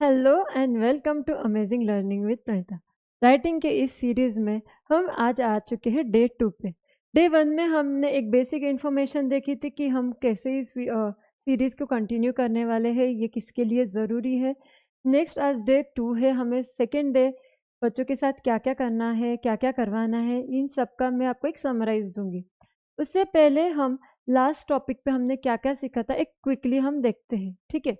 Hello and welcome to amazing learning with Praneeta. Writing के इस series में हम आज आ चुके हैं डे 2 पे। डे 1 में हमने एक बेसिक इन्फॉर्मेशन देखी थी कि हम कैसे इस सीरीज को कंटिन्यू करने वाले हैं, ये किसके लिए ज़रूरी है। नेक्स्ट आज डे 2 है, हमें सेकेंड डे बच्चों के साथ क्या क्या करना है, क्या क्या करवाना है, इन सब का मैं आपको एक समराइज दूंगी। उससे पहले हम लास्ट टॉपिक पे हमने क्या क्या सीखा था एक क्विकली हम देखते हैं, ठीक है।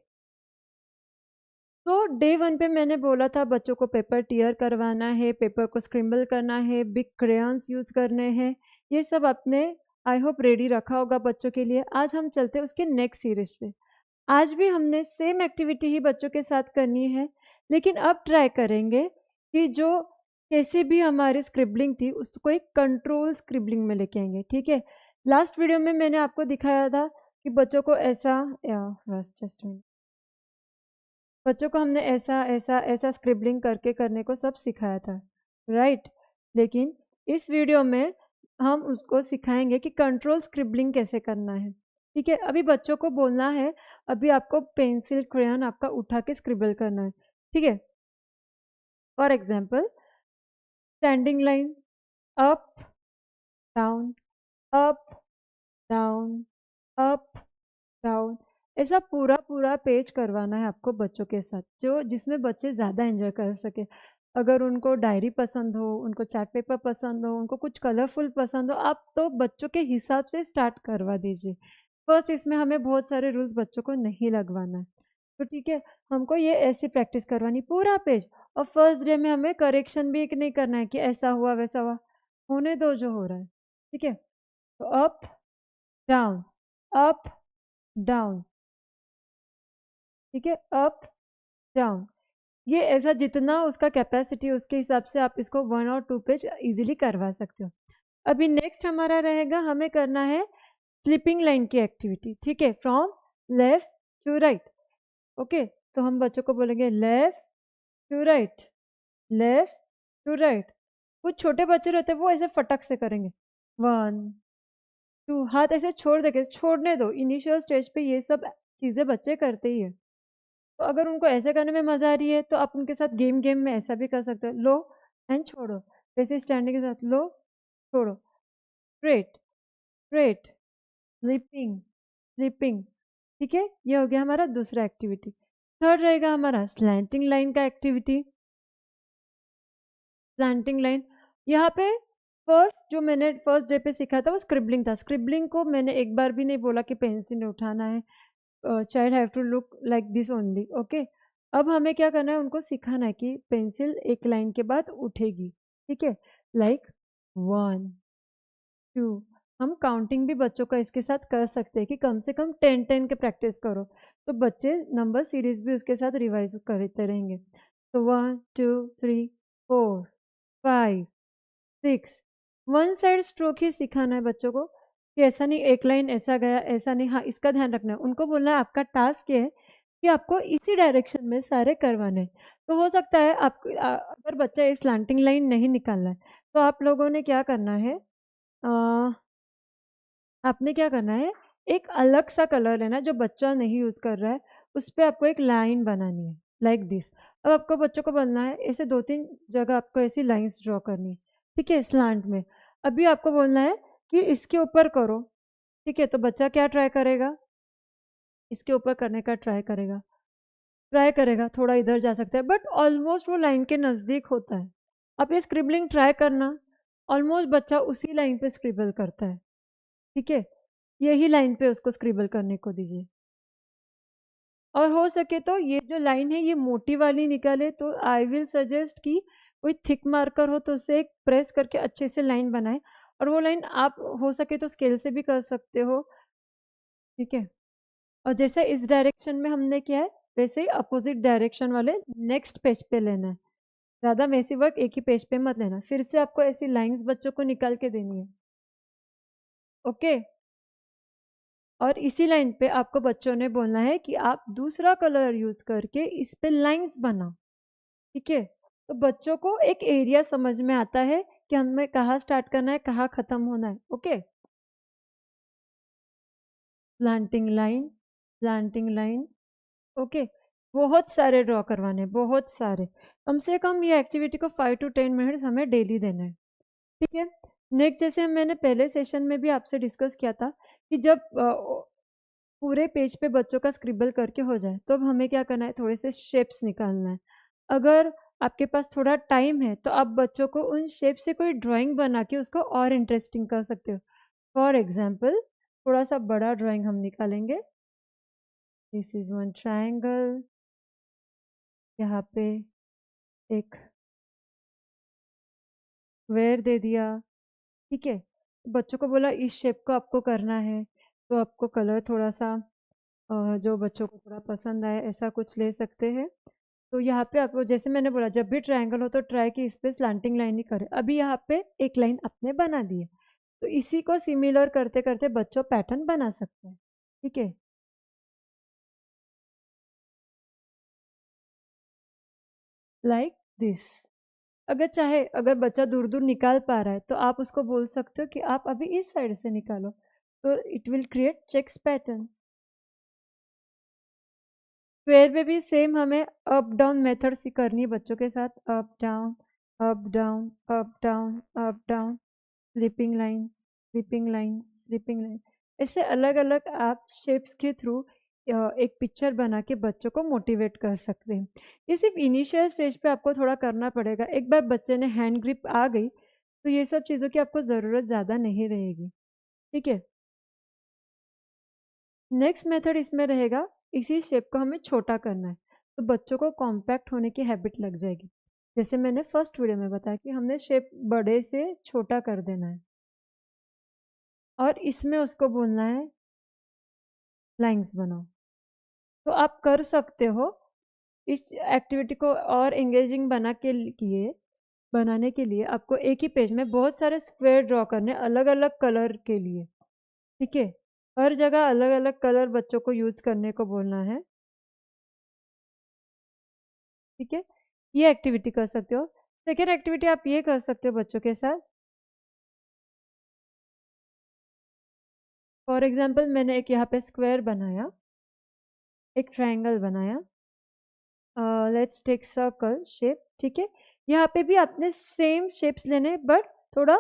तो डे 1 पे मैंने बोला था बच्चों को पेपर टियर करवाना है, पेपर को स्क्रिम्बल करना है, बिग क्रेयॉन्स यूज करने हैं। ये सब आपने आई होप रेडी रखा होगा बच्चों के लिए। आज हम चलते हैं उसके नेक्स्ट सीरीज पे। आज भी हमने सेम एक्टिविटी ही बच्चों के साथ करनी है, लेकिन अब ट्राई करेंगे कि जो कैसे भी हमारी स्क्रिबलिंग थी उसको एक कंट्रोल स्क्रिबलिंग में लेके आएंगे, ठीक है। लास्ट वीडियो में मैंने आपको दिखाया था कि बच्चों को ऐसा जस्ट बच्चों को हमने ऐसा ऐसा ऐसा स्क्रिबलिंग करके करने को सब सिखाया था, राइट। लेकिन इस वीडियो में हम उसको सिखाएंगे कि कंट्रोल स्क्रिबलिंग कैसे करना है, ठीक है। अभी बच्चों को बोलना है, अभी आपको पेंसिल क्रेयॉन आपका उठा के स्क्रिबल करना है, ठीक है। For example standing line, up down, up down, up down, ऐसा पूरा पूरा पेज करवाना है आपको बच्चों के साथ, जो जिसमें बच्चे ज़्यादा एंजॉय कर सके। अगर उनको डायरी पसंद हो, उनको चार्ट पेपर पसंद हो, उनको कुछ कलरफुल पसंद हो, आप तो बच्चों के हिसाब से स्टार्ट करवा दीजिए। फर्स्ट इसमें हमें बहुत सारे रूल्स बच्चों को नहीं लगवाना है, तो ठीक है। हमको ये ऐसी प्रैक्टिस करवानी पूरा पेज। और फर्स्ट डे में हमें करेक्शन भी नहीं करना है कि ऐसा हुआ वैसा हुआ, होने दो जो हो रहा है, ठीक है। तो अप डाउन, अप डाउन, ठीक है, अप डाउन। ये ऐसा जितना उसका कैपेसिटी उसके हिसाब से आप इसको 1 और 2 पेज इजीली करवा सकते हो। अभी नेक्स्ट हमारा रहेगा, हमें करना है स्लिपिंग लाइन की एक्टिविटी, ठीक है, from left to right. Okay, तो हम बच्चों को बोलेंगे left to right, left to right. कुछ छोटे बच्चे रहते हैं वो ऐसे फटक से करेंगे, 1 2, हाथ ऐसे छोड़ देंगे, छोड़ने दो। इनिशियल स्टेज पे ये सब चीज़ें बच्चे करते ही है। तो अगर उनको ऐसे करने में मज़ा आ रही है तो आप उनके साथ गेम गेम में ऐसा भी कर सकते हो, लो एंड छोड़ो, वैसे स्टैंडिंग के साथ लो छोड़ो, स्ट्रेट स्ट्रेट, स्लिपिंग स्लिपिंग, ठीक है। ये हो गया हमारा दूसरा एक्टिविटी। थर्ड रहेगा हमारा स्लैंटिंग लाइन का एक्टिविटी। स्लैंटिंग लाइन, यहाँ पे फर्स्ट जो मैंने फर्स्ट डे पे सीखा था वो स्क्रिबलिंग था। स्क्रिबलिंग को मैंने एक बार भी नहीं बोला कि पेंसिल उठाना है, child have to look like this only, okay. अब हमें क्या करना है, उनको सिखाना है कि पेंसिल एक लाइन के बाद उठेगी, ठीक है, लाइक 1 2। हम काउंटिंग भी बच्चों का इसके साथ कर सकते हैं कि कम से कम 10 10 के प्रैक्टिस करो, तो बच्चे नंबर सीरीज भी उसके साथ रिवाइज करते रहेंगे। तो 1 2 3 4 5 6, वन साइड स्ट्रोक ही सिखाना है बच्चों को कि ऐसा नहीं एक लाइन ऐसा गया, ऐसा नहीं, हाँ इसका ध्यान रखना है। उनको बोलना है आपका टास्क ये है कि आपको इसी डायरेक्शन में सारे करवाने हैं। तो हो सकता है आप अगर बच्चा इस स्लैंटिंग लाइन नहीं निकालना है तो आप लोगों ने क्या करना है, आपने क्या करना है, एक अलग सा कलर लेना है जो बच्चा नहीं यूज़ कर रहा है, उस पर आपको एक लाइन बनानी है लाइक दिस। अब आपको बच्चों को बोलना है ऐसे 2 3 जगह आपको ऐसी लाइंस ड्रॉ करनी है, ठीक है, स्लांट में। अभी आपको बोलना है कि इसके ऊपर करो, ठीक है। तो बच्चा क्या ट्राई करेगा, इसके ऊपर करने का ट्राई करेगा, थोड़ा इधर जा सकता है बट ऑलमोस्ट वो लाइन के नज़दीक होता है। आप ये स्क्रिबलिंग ट्राई करना, ऑलमोस्ट बच्चा उसी लाइन पे स्क्रिबल करता है, ठीक है। यही लाइन पे उसको स्क्रिबल करने को दीजिए। और हो सके तो ये जो लाइन है ये मोटी वाली निकाले, तो आई विल सजेस्ट कि कोई थिक मार्कर हो तो उसे एक प्रेस करके अच्छे से लाइन बनाए। और वो लाइन आप हो सके तो स्केल से भी कर सकते हो, ठीक है। और जैसे इस डायरेक्शन में हमने किया है वैसे ही अपोजिट डायरेक्शन वाले नेक्स्ट पेज पे लेना है। ज़्यादा मेसी वर्क एक ही पेज पे मत लेना, फिर से आपको ऐसी लाइंस बच्चों को निकाल के देनी है, ओके। और इसी लाइन पे आपको बच्चों ने बोलना है कि आप दूसरा कलर यूज करके इस पे लाइंस बनाओ, ठीक है। तो बच्चों को एक एरिया समझ में आता है कि हमें कहाँ स्टार्ट करना है, कहाँ खत्म होना है, okay. Planting line, planting line, okay. बहुत सारे ड्रॉ करवाने हैं, बहुत सारे। कम से कम ये एक्टिविटी को 5 टू 10 मिनट्स हमें डेली देना है, ठीक है? नेक्स्ट, जैसे मैंने पहले सेशन में भी आपसे डिस्कस किया था कि जब पूरे पेज पे बच्चों का स्क्रिबल करके हो जाए, तो अब हमें क्या करना है, थोड़े से शेप्स निकालना है। अगर आपके पास थोड़ा टाइम है, तो आप बच्चों को उन शेप से कोई ड्राइंग बना के उसको और इंटरेस्टिंग कर सकते हो। फॉर एग्ज़ाम्पल, थोड़ा-सा बड़ा ड्राइंग हम निकालेंगे। दिस इज़ वन ट्रायंगल, यहाँ पे एक स्क्वायर दे दिया, ठीक है? बच्चों को बोला इस शेप को आपको करना है, तो आपको कलर थोड़ा-सा जो बच्चों को थोड़ा पसंद आए ऐसा कुछ ले सकते हैं। तो यहाँ पे आपको, जैसे मैंने बोला, जब भी ट्रायंगल हो तो ट्राई कि इस पे स्लैंटिंग लाइन ही करें। अभी यहाँ पे एक लाइन आपने बना दी है, तो इसी को सिमिलर करते-करते बच्चों पैटर्न बना सकते हैं, ठीक है? Like this. अगर चाहे, अगर बच्चा दूर-दूर निकाल पा रहा है, तो आप उसको बोल सकते हो कि आप अभी इस साइड से निकालो, तो it will create checks pattern. Square में भी सेम हमें अप डाउन मेथड से करनी है बच्चों के साथ। Up down, up down, up down, up down, sleeping line, sleeping line, sleeping line. ऐसे अलग अलग आप शेप्स के थ्रू एक पिक्चर बना के बच्चों को मोटिवेट कर सकते हैं। ये सिर्फ इनिशियल स्टेज पे आपको थोड़ा करना पड़ेगा। एक बार बच्चे ने हैंड ग्रिप आ गई, तो ये सब चीज़ों की आपको ज़रूरत ज़्यादा नहीं रहेगी, ठीक है? नेक्स्ट मेथड इसमें रहेगा, इसी शेप को हमें छोटा करना है, तो बच्चों को कॉम्पैक्ट होने की हैबिट लग जाएगी। जैसे मैंने फर्स्ट वीडियो में बताया कि हमने शेप बड़े से छोटा कर देना है, और इसमें उसको बोलना है लाइन्स बनाओ। तो आप कर सकते हो इस एक्टिविटी को और एंगेजिंग बनाने के लिए आपको एक ही पेज में बहुत सारे स्क्वायर ड्रॉ करने, अलग अलग कलर के लिए, ठीक है? हर जगह अलग अलग कलर बच्चों को यूज करने को बोलना है, ठीक है? ये एक्टिविटी कर सकते हो। सेकेंड एक्टिविटी आप ये कर सकते हो बच्चों के साथ। फॉर एग्जाम्पल, मैंने एक यहाँ पे स्क्वायर बनाया, एक ट्रायंगल बनाया, लेट्स टेक सर्कल शेप, ठीक है? यहाँ पे भी आपने सेम शेप्स लेने, बट थोड़ा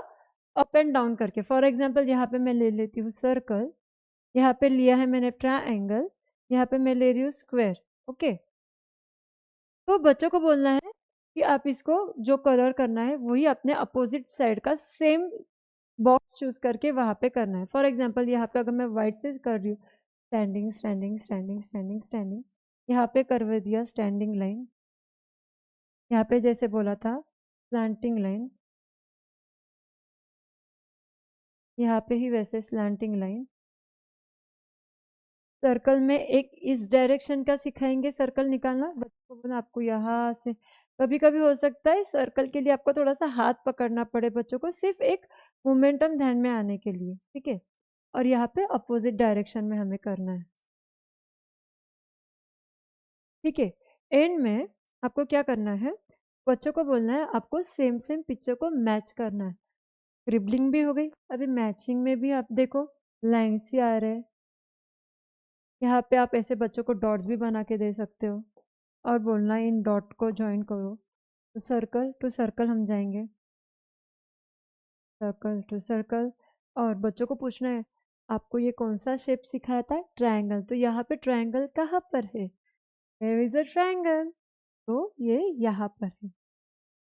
अप एंड डाउन करके। फॉर एग्जाम्पल, यहाँ पे मैं ले लेती हूँ सर्कल, यहाँ पे लिया है मैंने ट्रायंगल, यहाँ पे मैं ले रही हूँ स्क्वायर, ओके? तो बच्चों को बोलना है कि आप इसको जो कलर करना है वही अपने अपोजिट साइड का सेम बॉक्स चूज करके वहाँ पे करना है। फॉर एग्जाम्पल, यहाँ पे अगर मैं व्हाइट से कर रही हूँ, standing standing standing standing standing, यहाँ पे करवा दिया स्टैंडिंग लाइन, यहाँ पे जैसे बोला था स्लैंटिंग लाइन, यहाँ पे ही वैसे स्लैंटिंग लाइन। सर्कल में एक इस डायरेक्शन का सिखाएंगे सर्कल निकालना बच्चों को, बोला आपको यहाँ से। कभी कभी हो सकता है सर्कल के लिए आपको थोड़ा सा हाथ पकड़ना पड़े बच्चों को, सिर्फ एक मोमेंटम ध्यान में आने के लिए, ठीक है? और यहाँ पे अपोजिट डायरेक्शन में हमें करना है, ठीक है? एंड में आपको क्या करना है, बच्चों को बोलना है आपको सेम सेम पिक्चर को मैच करना है। क्रिबलिंग भी हो गई, अभी मैचिंग में भी आप देखो लाइन्स ही आ रहे हैं। यहाँ पे आप ऐसे बच्चों को डॉट्स भी बना के दे सकते हो, और बोलना है इन डॉट को ज्वाइन करो। तो सर्कल टू सर्कल हम जाएंगे, सर्कल टू सर्कल, और बच्चों को पूछना है आपको ये कौन सा शेप सिखाया था, ट्रायंगल, तो यहाँ पे ट्रायंगल कहाँ पर है, वेयर इज अ ट्रायंगल, तो ये यहाँ पर है।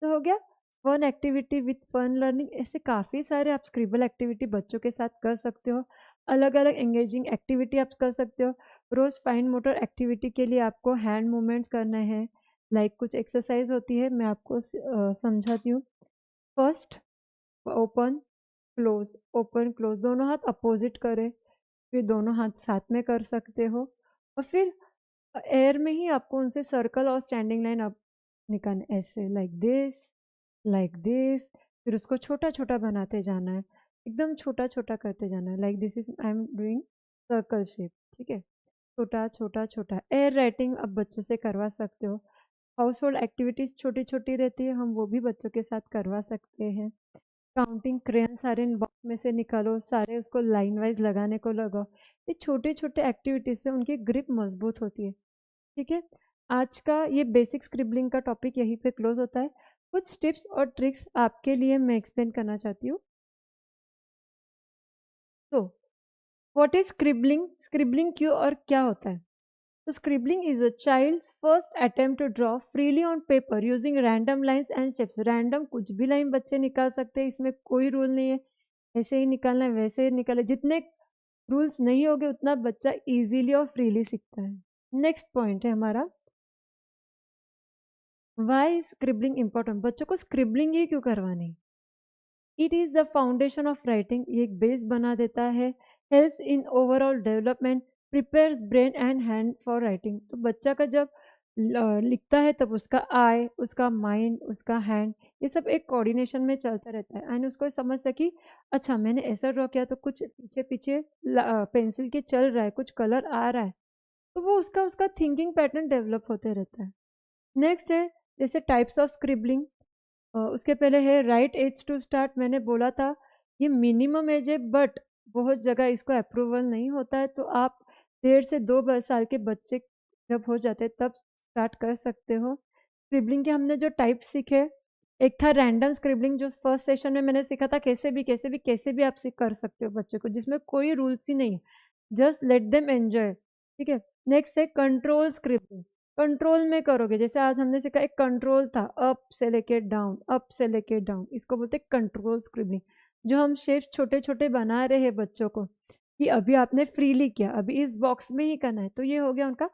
तो हो गया fun activity with fun learning. ऐसे काफ़ी सारे आप स्क्रिबल एक्टिविटी बच्चों के साथ कर सकते हो, अलग अलग एंगेजिंग एक्टिविटी आप कर सकते हो। रोज़ फाइन मोटर एक्टिविटी के लिए आपको हैंड मूवमेंट्स करने हैं, लाइक कुछ एक्सरसाइज होती है, मैं आपको समझाती हूँ। First, open close, open close, दोनों हाथ अपोजिट करें, फिर दोनों हाथ साथ में कर सकते हो, और फिर एयर में ही आपको उनसे सर्कल और स्टैंडिंग लाइन अप निकालना, ऐसे लाइक दिस, फिर उसको छोटा छोटा बनाते जाना है, एकदम छोटा छोटा करते जाना है, like this is I am doing circle shape, ठीक है? छोटा छोटा छोटा। एयर राइटिंग अब बच्चों से करवा सकते हो। हाउस होल्ड एक्टिविटीज़ छोटी छोटी रहती है, हम वो भी बच्चों के साथ करवा सकते हैं। काउंटिंग क्रेन सारे बॉक्स में से निकालो, सारे उसको लाइन वाइज लगाने को लगाओ। ये छोटे छोटे एक्टिविटीज से उनकी ग्रिप मजबूत होती है, ठीक है? आज का ये बेसिक स्क्रिबलिंग का टॉपिक यहीं पे क्लोज होता है। कुछ टिप्स और ट्रिक्स आपके लिए मैं एक्सप्लेन करना चाहती हूँ। तो व्हाट इज स्क्रिबलिंग? स्क्रिबलिंग क्यों और क्या होता है? तो scribbling is a child's first attempt to draw freely on paper using random lines and shapes. Random कुछ भी लाइन बच्चे निकाल सकते हैं, इसमें कोई रूल नहीं है, ऐसे ही निकालना है वैसे ही निकाले। जितने रूल्स नहीं होंगे उतना बच्चा इजीली और फ्रीली सीखता है। नेक्स्ट पॉइंट है हमारा, वाई स्क्रिबलिंग इंपॉर्टेंट? बच्चों को स्क्रिबलिंग ही क्यों करवानी? It is the foundation of writing, ये एक बेस बना देता है। Helps in overall development, prepares brain and hand for writing. तो बच्चा का जब लिखता है तब उसका आई, उसका माइंड, उसका हैंड, ये सब एक कोऑर्डिनेशन में चलता रहता है एंड उसको समझता है कि अच्छा मैंने ऐसा ड्रॉ किया तो कुछ पीछे पीछे पेंसिल के चल रहा है, कुछ कलर आ रहा है, तो वो उसका उसका थिंकिंग पैटर्न डेवलप होते रहता है। नेक्स्ट है जैसे टाइप्स ऑफ स्क्रिबलिंग। उसके पहले है राइट एज टू स्टार्ट। मैंने बोला था ये मिनिमम एज है, बट बहुत जगह इसको अप्रूवल नहीं होता है, तो आप 1.5 से 2 साल के बच्चे जब हो जाते हैं तब स्टार्ट कर सकते हो। स्क्रिबलिंग के हमने जो टाइप सीखे, एक था रैंडम स्क्रिबलिंग जो फर्स्ट सेशन में मैंने सीखा था, कैसे भी आप सीख कर सकते हो बच्चे को, जिसमें कोई रूल्स ही नहीं है, जस्ट लेट देम एंजॉय। ठीक है। नेक्स्ट है कंट्रोल स्क्रिबलिंग। कंट्रोल में करोगे, जैसे आज हमने सीखा एक कंट्रोल था, अप से लेके डाउन, अप से लेके डाउन, इसको बोलते हैं कंट्रोल स्क्रिबलिंग। जो हम शेप छोटे छोटे बना रहे हैं बच्चों को कि अभी आपने फ्रीली किया, अभी इस बॉक्स में ही करना है, तो ये हो गया उनका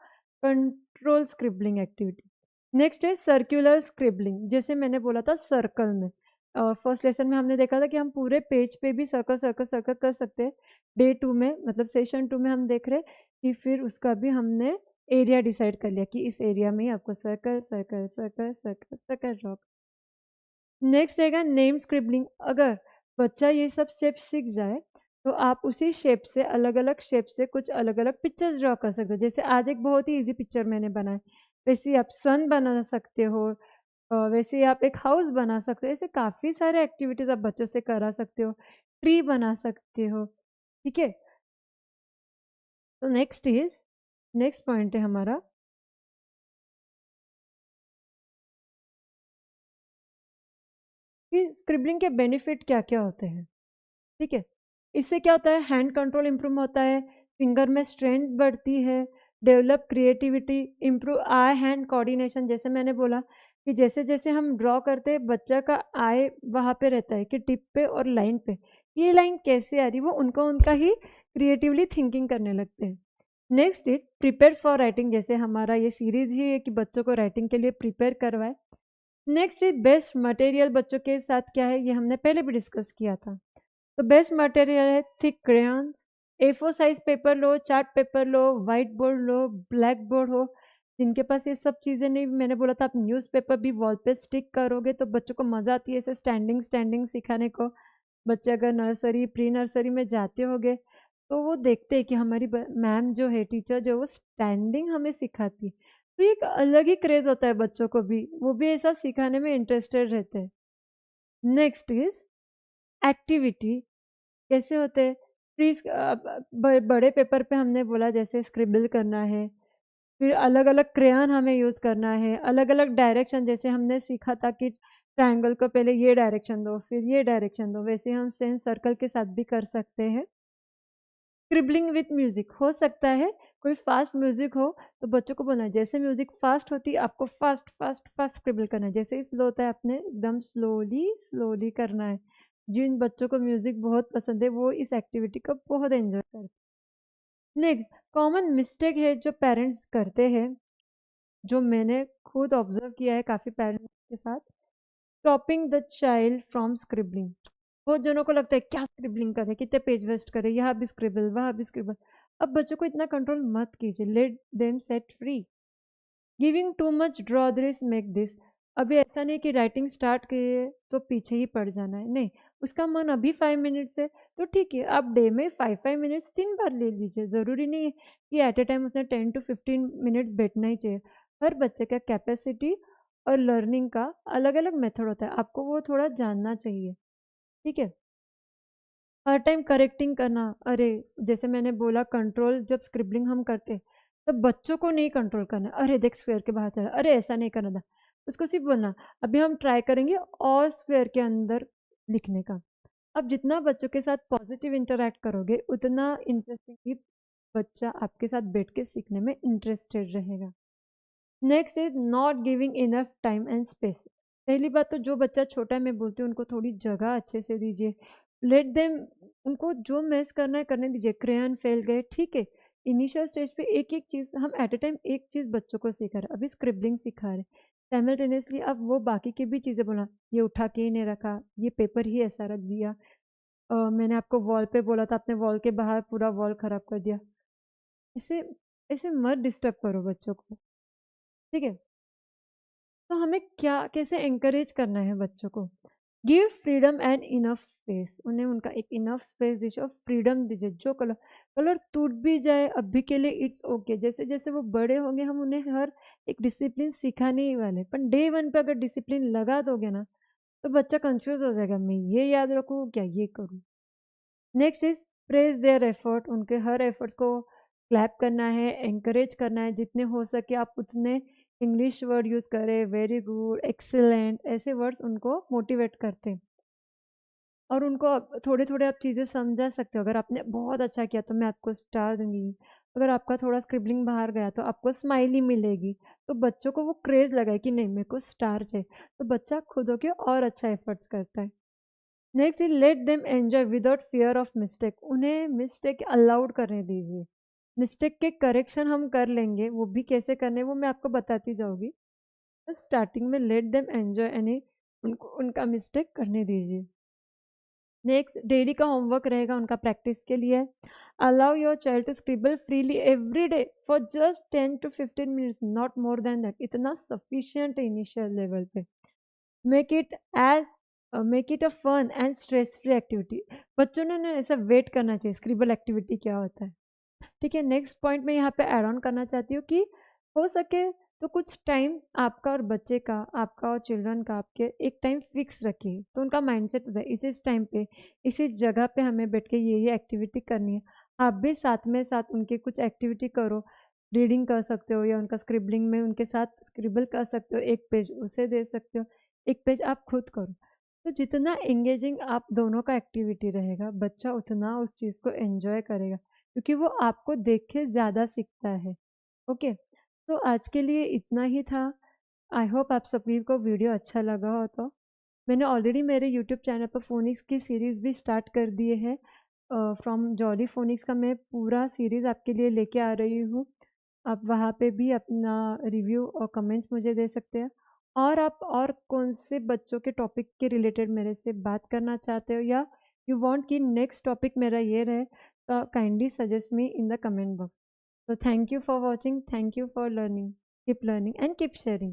कंट्रोल स्क्रिबलिंग एक्टिविटी। नेक्स्ट है सर्कुलर स्क्रिबलिंग, जैसे मैंने बोला था सर्कल में, फर्स्ट लेसन में हमने देखा था कि हम पूरे पेज पे भी सर्कल सर्कल सर्कल कर सकते हैं। डे 2 में मतलब सेशन 2 में हम देख रहे कि फिर उसका भी हमने एरिया डिसाइड कर लिया कि इस एरिया में ही आपको circle circle circle circle circle draw. Next रहेगा नेम स्क्रिबलिंग। अगर बच्चा ये सब शेप सीख जाए तो आप उसी शेप से अलग अलग शेप से कुछ अलग अलग पिक्चर्स ड्रॉ कर सकते हो। जैसे आज एक बहुत ही इजी पिक्चर मैंने बनाया, वैसे ही आप सन बना सकते हो, वैसे ही आप एक हाउस बना सकते हो। ऐसे काफ़ी सारे एक्टिविटीज़ आप बच्चों से करा सकते हो, ट्री बना सकते हो। ठीक है। तो नेक्स्ट पॉइंट है हमारा कि स्क्रिबलिंग के बेनिफिट क्या क्या होते हैं। ठीक है। इससे क्या होता है, हैंड कंट्रोल इम्प्रूव होता है, फिंगर में स्ट्रेंथ बढ़ती है, develop creativity, improve I hand coordination. जैसे मैंने बोला कि जैसे जैसे हम ड्रॉ करते हैं बच्चा का आई वहाँ पे रहता है कि टिप पे और लाइन पे, ये लाइन कैसे आ रही, वो उनको उनका ही क्रिएटिवली थिंकिंग करने लगते हैं। Next it prepare for writing, जैसे हमारा ये सीरीज ही है कि बच्चों को राइटिंग के लिए प्रिपेयर करवाए। नेक्स्ट इज बेस्ट मटेरियल, बच्चों के साथ क्या है ये हमने पहले भी डिस्कस किया था। तो बेस्ट मटेरियल है thick crayons, A4 size paper लो, चार्ट पेपर लो, वाइट बोर्ड लो, ब्लैक बोर्ड हो। जिनके पास ये सब चीज़ें नहीं, मैंने बोला था आप न्यूज़पेपर भी वॉल पे स्टिक करोगे तो बच्चों को मज़ा आती है ऐसे स्टैंडिंग स्टैंडिंग सिखाने को। बच्चे अगर नर्सरी प्री नर्सरी में जाते होंगे तो वो देखते हैं कि हमारी मैम जो है, टीचर जो है, वो स्टैंडिंग हमें सिखाती है, तो एक अलग ही क्रेज होता है बच्चों को भी, वो भी ऐसा सिखाने में इंटरेस्टेड रहते हैं। Next is activity. कैसे होते हैं, प्लीज बड़े पेपर पे हमने बोला जैसे स्क्रिबल करना है, फिर अलग अलग क्रेयन हमें यूज़ करना है, अलग अलग डायरेक्शन, जैसे हमने सीखा था कि ट्रायंगल को पहले ये डायरेक्शन दो फिर ये डायरेक्शन दो, वैसे हम सेम सर्कल के साथ भी कर सकते हैं। स्क्रिबलिंग विथ म्यूजिक हो सकता है, कोई फास्ट म्यूजिक हो तो बच्चों को बोलना है जैसे म्यूजिक फास्ट होती है आपको फास्ट फास्ट फास्ट स्क्रिबल करना है, जैसे ही स्लो होता है आपने एकदम स्लोली स्लोली करना है। जिन बच्चों को म्यूजिक बहुत पसंद है वो इस एक्टिविटी को बहुत एंजॉय करते हैं। नेक्स्ट कॉमन मिस्टेक है जो पेरेंट्स करते हैं, जो मैंने खुद ऑब्जर्व किया है काफ़ी पेरेंट्स के साथ, stopping the child from scribbling. बहुत जनों को लगता है क्या स्क्रिबलिंग करे, कितने पेज वेस्ट करे, यहाँ भी स्क्रिबल वहाँ भी स्क्रिबल। अब बच्चों को इतना कंट्रोल मत कीजिए, let them set free. Giving too much draw this make this. अभी ऐसा नहीं कि राइटिंग स्टार्ट किए तो पीछे ही पड़ जाना है, नहीं, उसका मन अभी 5 मिनट्स है तो ठीक है, आप डे में 5 5 मिनट्स 3 बार ले लीजिए। ज़रूरी नहीं है कि एट ए टाइम उसने 10 to 15 मिनट्स बैठना ही चाहिए। हर बच्चे का कैपेसिटी और लर्निंग का अलग अलग मेथड होता है, आपको वो थोड़ा जानना चाहिए। ठीक है। हर टाइम करेक्टिंग करना, अरे जैसे मैंने बोला कंट्रोल जब स्क्रिबलिंग हम करते तो बच्चों को नहीं कंट्रोल करना, अरे देख स्क्वायर के बाहर चला, अरे ऐसा नहीं करना था, उसको सिर्फ बोलना अभी हम ट्राई करेंगे और स्क्वायर के अंदर लिखने का। अब जितना बच्चों के साथ पॉजिटिव इंटरैक्ट करोगे उतना इंटरेस्टिंगली बच्चा आपके साथ बैठ के सीखने में इंटरेस्टेड रहेगा। Next is not giving enough time and space. पहली बात तो जो बच्चा छोटा है मैं बोलती हूँ उनको थोड़ी जगह अच्छे से दीजिए, लेट देम, उनको जो मैस करना है करने दीजिए। क्रेयन फेल गए ठीक है, इनिशियल स्टेज पे एक एक चीज़ हम एट ए टाइम एक चीज़ बच्चों को सिखा रहे, अभी स्क्रिबलिंग सिखा रहे, साइमल्टेनियसली अब वो बाकी की भी चीज़ें बोला, ये उठा के ही नहीं रखा, ये पेपर ही ऐसा रख दिया, मैंने आपको वॉल पे बोला था आपने वॉल के बाहर पूरा वॉल खराब कर दिया। ऐसे ऐसे मत डिस्टर्ब करो बच्चों को, ठीक है। तो हमें क्या कैसे एनकरेज करना है बच्चों को, give freedom and enough space, उन्हें उनका एक इनफ स्पेस दीजिए और फ्रीडम दीजिए। जो कलर कलर टूट भी जाए अभी के लिए इट्स ओके, जैसे जैसे वो बड़े होंगे हम उन्हें हर एक डिसिप्लिन सिखाने ही वाले, पर डे वन पे अगर डिसिप्लिन लगा दोगे ना तो बच्चा कंफ्यूज हो जाएगा, मैं ये याद रखूँ क्या ये करूँ। Next is praise their effort, उनके हर एफर्ट्स को क्लैप करना है, एंकरेज करना है, जितने हो सके आप उतने इंग्लिश वर्ड यूज़ करें, वेरी गुड, एक्सीलेंट, ऐसे वर्ड्स उनको मोटिवेट करते हैं। और उनको थोड़े थोड़े आप चीज़ें समझा सकते हो, अगर आपने बहुत अच्छा किया तो मैं आपको स्टार दूंगी, अगर आपका थोड़ा स्क्रिबलिंग बाहर गया तो आपको स्माइली मिलेगी, तो बच्चों को वो क्रेज़ लगा है कि नहीं मेरे को स्टार चाहिए, तो बच्चा खुद होके और अच्छा एफर्ट्स करता है। Next is let them enjoy without fear of mistake, उन्हें मिस्टेक अलाउड करने दीजिए, मिस्टेक के करेक्शन हम कर लेंगे, वो भी कैसे करने वो मैं आपको बताती जाऊँगी। बस स्टार्टिंग में लेट देम एंजॉय यानी उनको उनका मिस्टेक करने दीजिए। नेक्स्ट डेली का होमवर्क रहेगा उनका प्रैक्टिस के लिए, allow your child to scribble freely every day for just 10 to 15 minutes, not more than that, इतना सफिशियंट है इनिशियल लेवल पे। Make it as make it a fun and stress free activity, बच्चों ने ना ऐसा wait करना चाहिए scribble activity क्या होता है, ठीक है। नेक्स्ट पॉइंट मैं यहाँ पे ऐड ऑन करना चाहती हूँ कि हो सके तो कुछ टाइम आपका और बच्चे का, आपका और चिल्ड्रन का, आपके एक टाइम फिक्स रखिए, तो उनका माइंडसेट होता है इस टाइम पे इसी जगह पे हमें बैठ के ये एक्टिविटी करनी है। आप भी साथ में साथ उनके कुछ एक्टिविटी करो, रीडिंग कर सकते हो या उनका स्क्रिबलिंग में उनके साथ स्क्रिबल कर सकते हो, एक पेज उसे दे सकते हो, एक पेज आप खुद करो। तो जितना एंगेजिंग आप दोनों का एक्टिविटी रहेगा बच्चा उतना उस चीज़ को एंजॉय करेगा, क्योंकि वो आपको देख के ज़्यादा सीखता है। ओके, तो आज के लिए इतना ही था। आई होप आप सभी को वीडियो अच्छा लगा हो। तो मैंने ऑलरेडी मेरे यूट्यूब चैनल पर फोनिक्स की सीरीज़ भी स्टार्ट कर दिए है, फ्रॉम जॉली फोनिक्स का मैं पूरा सीरीज़ आपके लिए लेके आ रही हूँ। आप वहाँ पे भी अपना रिव्यू और कमेंट्स मुझे दे सकते हैं, और आप और कौन से बच्चों के टॉपिक के रिलेटेड मेरे से बात करना चाहते हो या यू वांट कि नेक्स्ट टॉपिक मेरा ये रहे, तो kindly suggest me in the comment box. So thank you for watching. Thank you for learning. Keep learning and keep sharing.